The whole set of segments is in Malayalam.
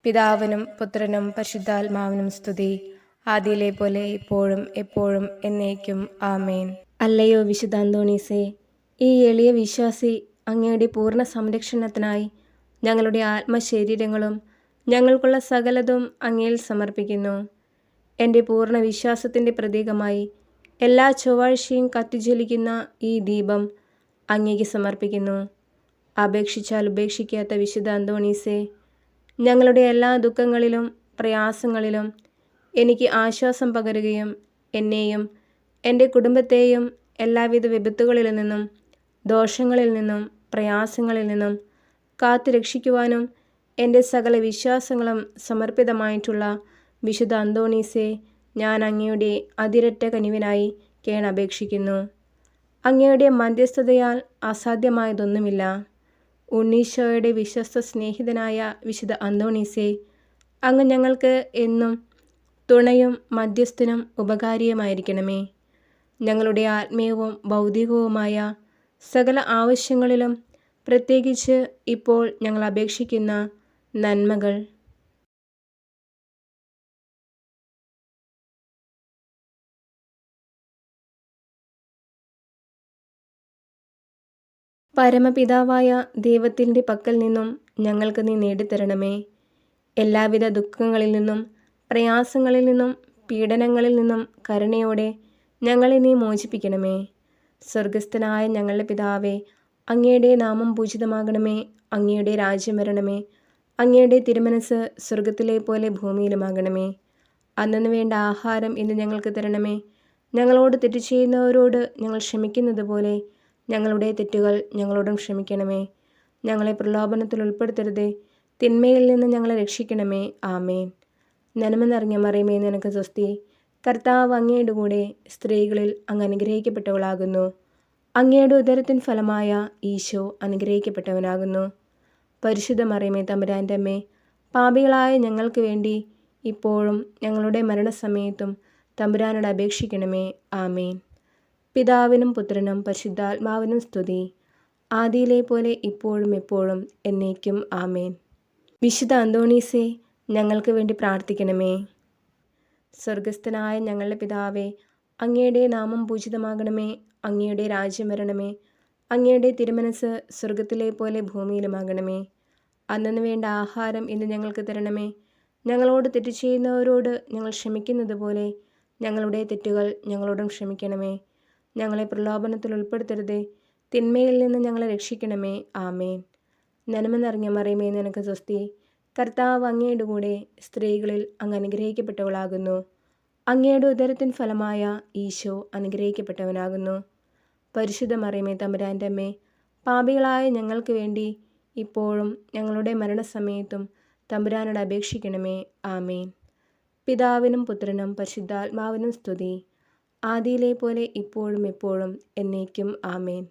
പിതാവിനും പുത്രനും പരിശുദ്ധാത്മാവിനും സ്തുതി, ആദിയിലെ പോലെ ഇപ്പോഴും എപ്പോഴും എന്നേക്കും ആമേൻ. അല്ലയോ വിശുദ്ധ അന്തോണീസേ, ഈ എളിയ വിശ്വാസി അങ്ങയുടെ പൂർണ്ണ സംരക്ഷണത്തിനായി ഞങ്ങളുടെ ആത്മശരീരങ്ങളും ഞങ്ങൾക്കുള്ള സകലതും അങ്ങയിൽ സമർപ്പിക്കുന്നു. എൻ്റെ പൂർണ്ണ വിശ്വാസത്തിൻ്റെ പ്രതീകമായി എല്ലാ ചൊവ്വാഴ്ചയും കത്തിജ്വലിക്കുന്ന ഈ ദീപം അങ്ങേക്ക് സമർപ്പിക്കുന്നു. അപേക്ഷിച്ചാൽ ഉപേക്ഷിക്കാത്ത വിശുദ്ധ അന്തോണീസേ, ഞങ്ങളുടെ എല്ലാ ദുഃഖങ്ങളിലും പ്രയാസങ്ങളിലും എനിക്ക് ആശ്വാസം പകരുകയും എന്നെയും എൻ്റെ കുടുംബത്തെയും എല്ലാവിധ വിപത്തുകളിൽ നിന്നും ദോഷങ്ങളിൽ നിന്നും പ്രയാസങ്ങളിൽ നിന്നും കാത്തു രക്ഷിക്കുവാനും എൻ്റെ സകല വിശ്വാസങ്ങളും സമർപ്പിതമായിട്ടുള്ള വിശുദ്ധ അന്തോണീസേ, ഞാൻ അങ്ങയുടെ അതിരറ്റ കനിവിനായി കേണപേക്ഷിക്കുന്നു. അങ്ങയുടെ മധ്യസ്ഥതയാൽ അസാധ്യമായതൊന്നുമില്ല. ഉണ്ണീശോയുടെ വിശ്വസ്ത സ്നേഹിതനായ വിശുദ്ധ അന്തോണീസേ, അങ്ങ് ഞങ്ങൾക്ക് എന്നും തുണയും മധ്യസ്ഥനും ഉപകാരിയുമായിരിക്കണമേ. ഞങ്ങളുടെ ആത്മീയവും ഭൗതികവുമായ സകല ആവശ്യങ്ങളിലും പ്രത്യേകിച്ച് ഇപ്പോൾ ഞങ്ങൾ അപേക്ഷിക്കുന്ന നന്മകൾ പരമപിതാവായ ദൈവത്തിൻ്റെ പക്കൽ നിന്നും ഞങ്ങൾക്ക് നീ നേടിത്തരണമേ. എല്ലാവിധ ദുഃഖങ്ങളിൽ നിന്നും പ്രയാസങ്ങളിൽ നിന്നും പീഡനങ്ങളിൽ നിന്നും കരുണയോടെ ഞങ്ങളെ നീ മോചിപ്പിക്കണമേ. സ്വർഗസ്ഥനായ ഞങ്ങളുടെ പിതാവേ, അങ്ങയുടെ നാമം പൂജിതമാകണമേ. അങ്ങയുടെ രാജ്യം വരണമേ. അങ്ങയുടെ തിരുമനസ് സ്വർഗത്തിലെ പോലെ ഭൂമിയിലുമാകണമേ. അന്നന്ന് വേണ്ട ആഹാരം ഇന്ന് ഞങ്ങൾക്ക് തരണമേ. ഞങ്ങളോട് തെറ്റ് ചെയ്യുന്നവരോട് ഞങ്ങൾ ക്ഷമിക്കുന്നത് പോലെ ഞങ്ങളുടെ തെറ്റുകൾ ഞങ്ങളോടും ക്ഷമിക്കണമേ. ഞങ്ങളെ പ്രലോഭനത്തിൽ ഉൾപ്പെടുത്തരുതേ, തിന്മയിൽ നിന്ന് ഞങ്ങളെ രക്ഷിക്കണമേ. ആമേൻ. നന്മ നിറഞ്ഞ മറിയമേ, നിനക്ക് സ്വസ്തി. കർത്താവ് അങ്ങയുടെ കൂടെ സ്ത്രീകളിൽ അങ്ങ് അനുഗ്രഹിക്കപ്പെട്ടവളാകുന്നു. അങ്ങയുടെ ഉദരത്തിൻ ഫലമായ ഈശോ അനുഗ്രഹിക്കപ്പെട്ടവനാകുന്നു. പരിശുദ്ധ മറിയമേ, തമ്പുരാൻ്റെ അമ്മേ, പാപികളായ ഞങ്ങൾക്ക് വേണ്ടി ഇപ്പോഴും ഞങ്ങളുടെ മരണസമയത്തും തമ്പുരാനോട് അപേക്ഷിക്കണമേ. ആമേൻ. പിതാവിനും പുത്രനും പരിശുദ്ധാത്മാവിനും സ്തുതി, ആദിയിലെ പോലെ ഇപ്പോഴും എപ്പോഴും എന്നേക്കും ആമേൻ. വിശുദ്ധ അന്തോണീസേ, ഞങ്ങൾക്ക് വേണ്ടി പ്രാർത്ഥിക്കണമേ. സ്വർഗസ്ഥനായ ഞങ്ങളുടെ പിതാവേ, അങ്ങയുടെ നാമം പൂജിതമാകണമേ. അങ്ങയുടെ രാജ്യം വരണമേ. അങ്ങയുടെ തിരുമനസ് സ്വർഗത്തിലെ പോലെ ഭൂമിയിലുമാകണമേ. അന്നന്ന് വേണ്ട ആഹാരം ഇന്ന് ഞങ്ങൾക്ക് തരണമേ. ഞങ്ങളോട് തെറ്റ് ചെയ്യുന്നവരോട് ഞങ്ങൾ ക്ഷമിക്കുന്നത് പോലെ ഞങ്ങളുടെ തെറ്റുകൾ ഞങ്ങളോടും ക്ഷമിക്കണമേ. ഞങ്ങളെ പ്രലോഭനത്തിൽ ഉൾപ്പെടുത്തരുതേ, തിന്മയിൽ നിന്ന് ഞങ്ങളെ രക്ഷിക്കണമേ. ആമേൻ. നന്മ നിറഞ്ഞ മറിയമേ, നിനക്ക് സ്വസ്തി. കർത്താവ് അങ്ങയുടെ കൂടെ സ്ത്രീകളിൽ അങ്ങ് അനുഗ്രഹിക്കപ്പെട്ടവളാകുന്നു. അങ്ങയുടെ ഉദരത്തിൻ ഫലമായ ഈശോ അനുഗ്രഹിക്കപ്പെട്ടവനാകുന്നു. പരിശുദ്ധ മറിയമേ, തമ്പുരാൻ്റെ അമ്മേ, പാപികളായ ഞങ്ങൾക്ക് വേണ്ടി ഇപ്പോഴും ഞങ്ങളുടെ മരണസമയത്തും തമ്പുരാനോട് അപേക്ഷിക്കണമേ. ആമേൻ. പിതാവിനും പുത്രനും പരിശുദ്ധാത്മാവിനും സ്തുതി, ആദിയിലെ പോലെ ഇപ്പോഴും എപ്പോഴും എന്നേക്കും ആമേൻ.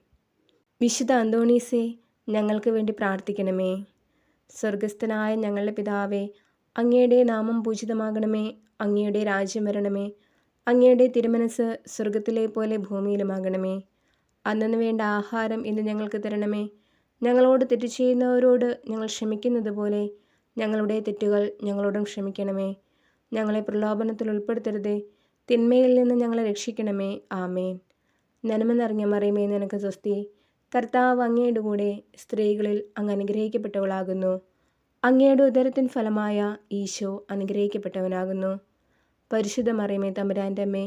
വിശുദ്ധ അന്തോണീസേ, ഞങ്ങൾക്ക് വേണ്ടി പ്രാർത്ഥിക്കണമേ. സ്വർഗസ്ഥനായ ഞങ്ങളുടെ പിതാവേ, അങ്ങയുടെ നാമം പൂജിതമാകണമേ. അങ്ങയുടെ രാജ്യം വരണമേ. അങ്ങയുടെ തിരുമനസ് സ്വർഗത്തിലെ പോലെ ഭൂമിയിലുമാകണമേ. അന്നന്ന് വേണ്ട ആഹാരം ഇന്ന് ഞങ്ങൾക്ക് തരണമേ. ഞങ്ങളോട് തെറ്റ് ചെയ്യുന്നവരോട് ഞങ്ങൾ ക്ഷമിക്കുന്നത് പോലെ ഞങ്ങളുടെ തെറ്റുകൾ ഞങ്ങളോടും ക്ഷമിക്കണമേ. ഞങ്ങളെ പ്രലോഭനത്തിൽ ഉൾപ്പെടുത്തരുതേ, തിന്മയിൽ നിന്ന് ഞങ്ങളെ രക്ഷിക്കണമേ. ആമേൻ. നന്മ നിറഞ്ഞ മറിയമേ, നിനക്ക് സ്വസ്തി. കർത്താവ് അങ്ങയുടെ കൂടെ സ്ത്രീകളിൽ അങ്ങ് അനുഗ്രഹിക്കപ്പെട്ടവളാകുന്നു. അങ്ങയുടെ ഉദരത്തിൻ ഫലമായ ഈശോ അനുഗ്രഹിക്കപ്പെട്ടവനാകുന്നു. പരിശുദ്ധ മറിയമേ, തമ്പുരാൻ്റെ അമ്മേ,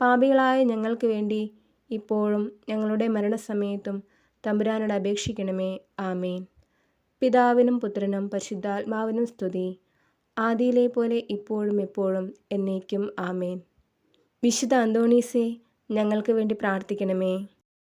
പാപികളായ ഞങ്ങൾക്ക് വേണ്ടി ഇപ്പോഴും ഞങ്ങളുടെ മരണസമയത്തും തമ്പുരാനോട് അപേക്ഷിക്കണമേ. ആമേൻ. പിതാവിനും പുത്രനും പരിശുദ്ധാത്മാവിനും സ്തുതി, ആദിയിലെ പോലെ ഇപ്പോഴും എപ്പോഴും എന്നേക്കും ആമേൻ. വിശുദ്ധ അന്തോണീസേ, ഞങ്ങൾക്ക് വേണ്ടി പ്രാർത്ഥിക്കണമേ.